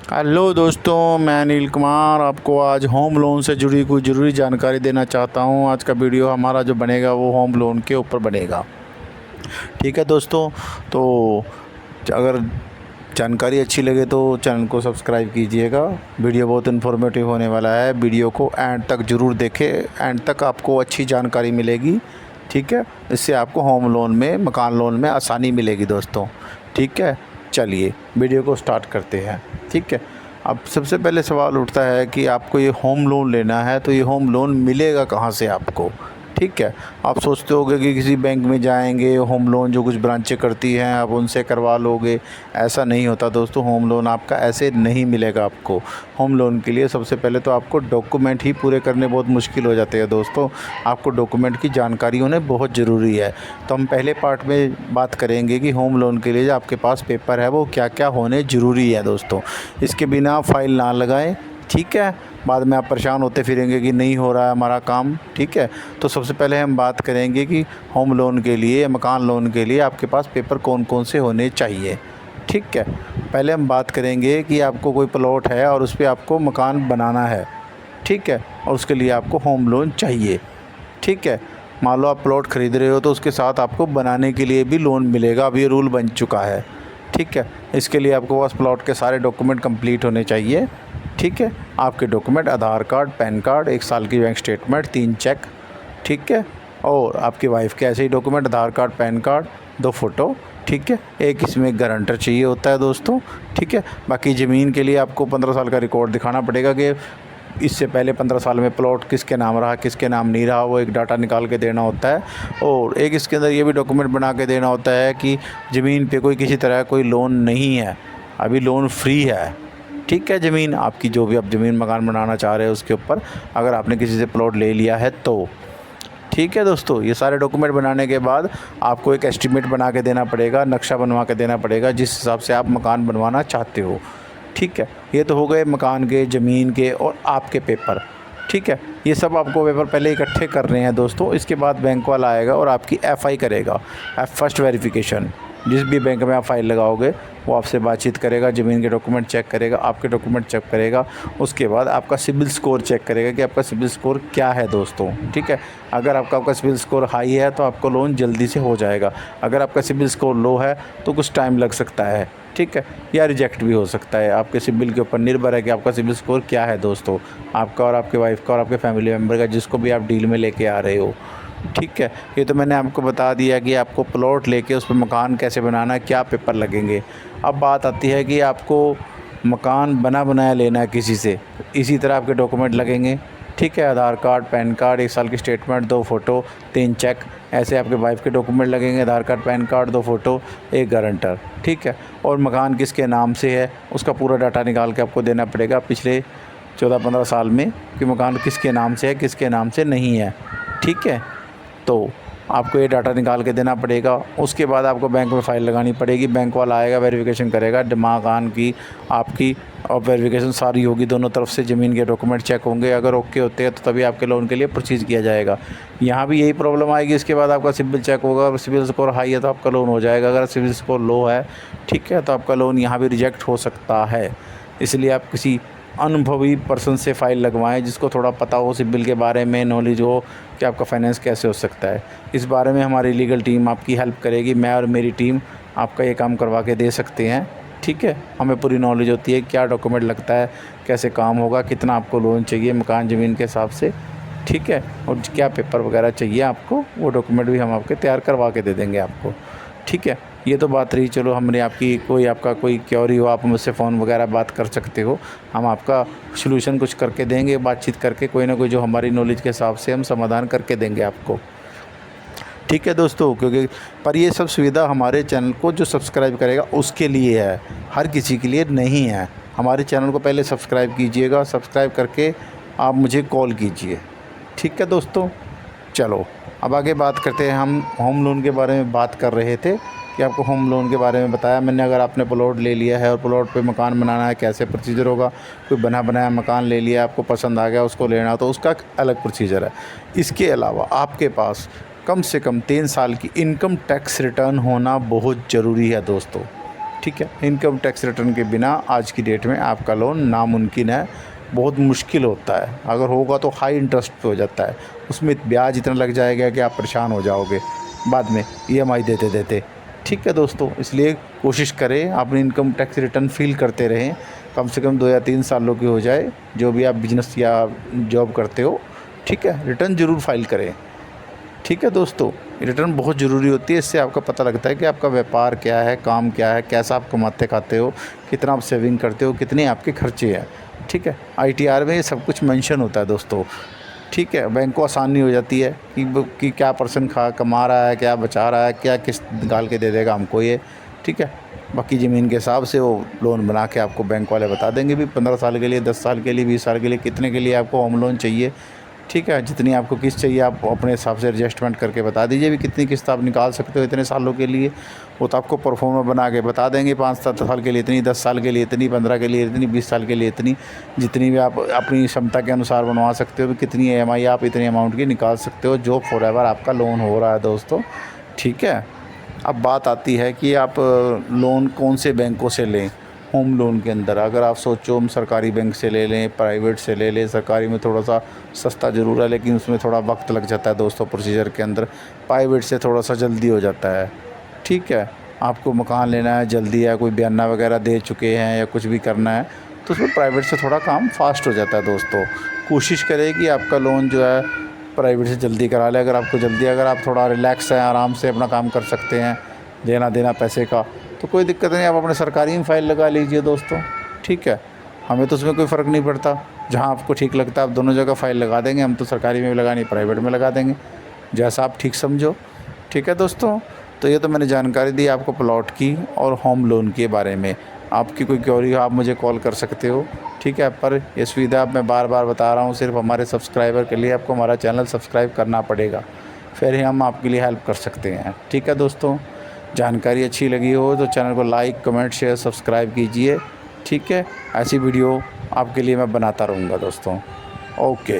Hello दोस्तों, मैं अनिल कुमार आपको आज होम लोन से जुड़ी कोई ज़रूरी जानकारी देना चाहता हूं। आज का वीडियो हमारा जो बनेगा वो होम लोन के ऊपर बनेगा। ठीक है दोस्तों, तो अगर जानकारी अच्छी लगे तो चैनल को सब्सक्राइब कीजिएगा। वीडियो बहुत इन्फॉर्मेटिव होने वाला है। वीडियो को एंड तक ज़रूर देखें, एंड तक आपको अच्छी जानकारी मिलेगी। ठीक है, इससे आपको होम लोन में, मकान लोन में आसानी मिलेगी दोस्तों। ठीक है, चलिए वीडियो को स्टार्ट करते हैं। ठीक है, अब सबसे पहले सवाल उठता है कि आपको ये होम लोन लेना है तो ये होम लोन मिलेगा कहाँ से आपको। ठीक है, आप सोचते होंगे कि किसी बैंक में जाएंगे, होम लोन जो कुछ ब्रांचें करती हैं आप उनसे करवा लोगे। ऐसा नहीं होता दोस्तों, होम लोन आपका ऐसे नहीं मिलेगा आपको। होम लोन के लिए सबसे पहले तो आपको डॉक्यूमेंट ही पूरे करने बहुत मुश्किल हो जाते हैं दोस्तों। आपको डॉक्यूमेंट की जानकारी होना बहुत ज़रूरी है। तो हम पहले पार्ट में बात करेंगे कि होम लोन के लिए जो आपके पास पेपर है वो क्या क्या होने ज़रूरी है दोस्तों। इसके बिना आप फाइल ना लगाएं। ठीक है, बाद में आप परेशान होते फिरेंगे कि नहीं हो रहा है हमारा काम। ठीक है, तो सबसे पहले हम बात करेंगे कि होम लोन के लिए, मकान लोन के लिए आपके पास पेपर कौन कौन से होने चाहिए। ठीक है, पहले हम बात करेंगे कि आपको कोई प्लॉट है और उस पर आपको मकान बनाना है। ठीक है, और उसके लिए आपको होम लोन चाहिए। ठीक है, मान लो आप प्लॉट ख़रीद रहे हो तो उसके साथ आपको बनाने के लिए भी लोन मिलेगा। अब ये रूल बन चुका है। ठीक है, इसके लिए आपको बस प्लॉट के सारे डॉक्यूमेंट कंप्लीट होने चाहिए। ठीक है, आपके डॉक्यूमेंट आधार कार्ड, पैन कार्ड, 1 साल की बैंक स्टेटमेंट, 3 चेक। ठीक है, और आपकी वाइफ के ऐसे ही डॉक्यूमेंट, आधार कार्ड, पैन कार्ड, 2 फ़ोटो। ठीक है, एक इसमें गारंटर चाहिए होता है दोस्तों। ठीक है, बाकी ज़मीन के लिए आपको 15 साल का रिकॉर्ड दिखाना पड़ेगा कि इससे पहले 15 साल में प्लॉट किसके नाम रहा, किसके नाम नहीं रहा, वो एक डाटा निकाल के देना होता है। और एक इसके अंदर ये भी डॉक्यूमेंट बना के देना होता है कि ज़मीन पे कोई किसी तरह कोई लोन नहीं है, अभी लोन फ्री है। ठीक है, ज़मीन आपकी जो भी आप ज़मीन मकान बनाना चाह रहे हो उसके ऊपर अगर आपने किसी से प्लॉट ले लिया है तो। ठीक है दोस्तों, ये सारे डॉक्यूमेंट बनाने के बाद आपको एक एस्टीमेट बना के देना पड़ेगा, नक्शा बनवा के देना पड़ेगा जिस हिसाब से आप मकान बनवाना चाहते हो। ठीक है, ये तो हो गए मकान के, ज़मीन के और आपके पेपर। ठीक है, ये सब आपको पेपर पहले इकट्ठे करने हैं दोस्तों। इसके बाद बैंक वाला आएगा और आपकी एफआई करेगा, फर्स्ट वेरिफिकेशन। जिस भी बैंक में आप फाइल लगाओगे वो आपसे बातचीत करेगा, ज़मीन के डॉक्यूमेंट चेक करेगा, आपके डॉक्यूमेंट चेक करेगा। उसके बाद आपका सिबिल स्कोर चेक करेगा कि आपका सिबिल स्कोर क्या है दोस्तों। ठीक है, अगर आपका सिबिल स्कोर हाई है तो आपको लोन जल्दी से हो जाएगा। अगर आपका सिबिल स्कोर लो है तो कुछ टाइम लग सकता है। ठीक है, या रिजेक्ट भी हो सकता है। आपके सिबिल के ऊपर निर्भर है कि आपका सिबिल स्कोर क्या है दोस्तों, आपका और आपके वाइफ का और आपके फैमिली मेम्बर का, जिसको भी आप डील में लेके आ रहे हो। ठीक है, ये तो मैंने आपको बता दिया कि आपको प्लॉट लेके उस पर मकान कैसे बनाना है, क्या पेपर लगेंगे। अब बात आती है कि आपको मकान बना बनाया लेना है किसी से, इसी तरह आपके डॉक्यूमेंट लगेंगे। ठीक है, आधार कार्ड, पैन कार्ड, 1 साल की स्टेटमेंट, 2 फ़ोटो, 3 चेक। ऐसे आपके वाइफ के डॉक्यूमेंट लगेंगे, Aadhaar card, PAN card, 2 photo, 1 guarantor. ठीक है, और मकान किसके नाम से है उसका पूरा डाटा निकाल के आपको देना पड़ेगा पिछले 14-15 साल में कि मकान किसके नाम से है, किसके नाम से नहीं है। ठीक है, तो आपको ये डाटा निकाल के देना पड़ेगा। उसके बाद आपको बैंक में फ़ाइल लगानी पड़ेगी। बैंक वाला आएगा, वेरिफिकेशन करेगा मकान की, आपकी, और वेरिफिकेशन सारी होगी, दोनों तरफ से ज़मीन के डॉक्यूमेंट चेक होंगे। अगर ओके होते हैं तो तभी आपके लोन के लिए प्रोसीज किया जाएगा। यहाँ भी यही प्रॉब्लम आएगी। इसके बाद आपका सिबिल चेक होगा, और सिबिल स्कोर हाई है तो आपका लोन हो जाएगा। अगर सिबिल स्कोर लो है, ठीक है, तो आपका लोन यहाँ भी रिजेक्ट हो सकता है। इसलिए आप किसी अनुभवी पर्सन से फ़ाइल लगवाएं जिसको थोड़ा पता हो, सिबिल के बारे में नॉलेज हो कि आपका फाइनेंस कैसे हो सकता है। इस बारे में हमारी लीगल टीम आपकी हेल्प करेगी। मैं और मेरी टीम आपका ये काम करवा के दे सकते हैं। ठीक है, हमें पूरी नॉलेज होती है क्या डॉक्यूमेंट लगता है, कैसे काम होगा, कितना आपको लोन चाहिए मकान ज़मीन के हिसाब से। ठीक है, और क्या पेपर वगैरह चाहिए आपको, वो डॉक्यूमेंट भी हम आपके तैयार करवा के दे देंगे आपको। ठीक है, ये तो बात रही। चलो, हमने आपका कोई क्वेरी हो आप मुझसे फ़ोन वगैरह बात कर सकते हो। हम आपका सलूशन कुछ करके देंगे, बातचीत करके कोई ना कोई जो हमारी नॉलेज के हिसाब से हम समाधान करके देंगे आपको। ठीक है दोस्तों, क्योंकि पर ये सब सुविधा हमारे चैनल को जो सब्सक्राइब करेगा उसके लिए है, हर किसी के लिए नहीं है। हमारे चैनल को पहले सब्सक्राइब कीजिएगा, सब्सक्राइब करके आप मुझे कॉल कीजिए। ठीक है दोस्तों, चलो अब आगे बात करते हैं। हम होम लोन के बारे में बात कर रहे थे कि आपको होम लोन के बारे में बताया मैंने। अगर आपने प्लॉट ले लिया है और प्लॉट पे मकान बनाना है, कैसे प्रोसीजर होगा। कोई बना बनाया मकान ले लिया, आपको पसंद आ गया, उसको लेना, तो उसका अलग प्रोसीजर है। इसके अलावा आपके पास कम से कम 3 साल की इनकम टैक्स रिटर्न होना बहुत ज़रूरी है दोस्तों। ठीक है। इनकम टैक्स रिटर्न के बिना आज की डेट में आपका लोन नामुमकिन है, बहुत मुश्किल होता है। अगर होगा तो हाई इंटरेस्ट पे हो जाता है, उसमें ब्याज इतना लग जाएगा कि आप परेशान हो जाओगे बाद में EMI देते देते। ठीक है दोस्तों, इसलिए कोशिश करें अपनी इनकम टैक्स रिटर्न फिल करते रहें, कम से कम 2 या 3 सालों की हो जाए, जो भी आप बिज़नेस या जॉब करते हो। ठीक है, रिटर्न ज़रूर फाइल करें। ठीक है दोस्तों, रिटर्न बहुत ज़रूरी होती है, इससे आपका पता लगता है कि आपका व्यापार क्या है, काम क्या है, कैसा आप कमाते खाते हो, कितना आप सेविंग करते हो, कितने आपके खर्चे हैं। ठीक है, ITR में ये सब कुछ मेंशन होता है दोस्तों। ठीक है, बैंक को आसानी हो जाती है कि क्या पर्सन कमा रहा है, क्या बचा रहा है, क्या किस्त निकाल के दे देगा हमको ये। ठीक है, बाकी ज़मीन के हिसाब से वो लोन बना के आपको बैंक वाले बता देंगे भी 15 साल के लिए, 10 साल के लिए, 20 साल के लिए कितने के लिए आपको होम लोन चाहिए। ठीक है, जितनी आपको किस्त चाहिए आप अपने हिसाब से एडजस्टमेंट करके बता दीजिए भी कितनी किस्त आप निकाल सकते हो इतने सालों के लिए। वो तो आपको परफॉर्मा बना के बता देंगे 5-7 साल के लिए इतनी, 10 साल के लिए इतनी, 15 के लिए इतनी, 20 साल के लिए इतनी, जितनी भी आप अपनी क्षमता के अनुसार बनवा सकते हो, भी कितनी EMI आप इतनी अमाउंट की निकाल सकते हो, जो फॉरएवर आपका लोन हो रहा है दोस्तों। ठीक है, अब बात आती है कि आप लोन कौन से बैंकों से लें। होम लोन के अंदर अगर आप सोचो हम सरकारी बैंक से ले लें, प्राइवेट से ले लें, सरकारी में थोड़ा सा सस्ता ज़रूर है लेकिन उसमें थोड़ा वक्त लग जाता है दोस्तों प्रोसीजर के अंदर। प्राइवेट से थोड़ा सा जल्दी हो जाता है। ठीक है, आपको मकान लेना है, जल्दी है, कोई बयाना वगैरह दे चुके हैं या कुछ भी करना है तो उसमें प्राइवेट से थोड़ा काम फास्ट हो जाता है दोस्तों। कोशिश करें कि आपका लोन जो है प्राइवेट से जल्दी करा लें। अगर आप थोड़ा रिलैक्स हैं, आराम से अपना काम कर सकते हैं, लेना देना पैसे का, तो कोई दिक्कत नहीं, आप अपने सरकारी में फ़ाइल लगा लीजिए दोस्तों। ठीक है, हमें तो उसमें कोई फ़र्क नहीं पड़ता, जहाँ आपको ठीक लगता है आप दोनों जगह फ़ाइल लगा देंगे। हम तो सरकारी में भी लगानी, प्राइवेट में लगा देंगे, जैसा आप ठीक समझो। ठीक है दोस्तों, तो ये तो मैंने जानकारी दी आपको प्लॉट की और होम लोन के बारे में। आपकी कोई क्वेरी हो आप मुझे कॉल कर सकते हो। ठीक है, पर ये सुविधा मैं बार बार बता रहा हूँ, सिर्फ हमारे सब्सक्राइबर के लिए आपको हमारा चैनल सब्सक्राइब करना पड़ेगा, फिर ही हम आपके लिए हेल्प कर सकते हैं। ठीक है दोस्तों, जानकारी अच्छी लगी हो तो चैनल को लाइक, कमेंट, शेयर, सब्सक्राइब कीजिए। ठीक है, ऐसी वीडियो आपके लिए मैं बनाता रहूँगा दोस्तों। ओके।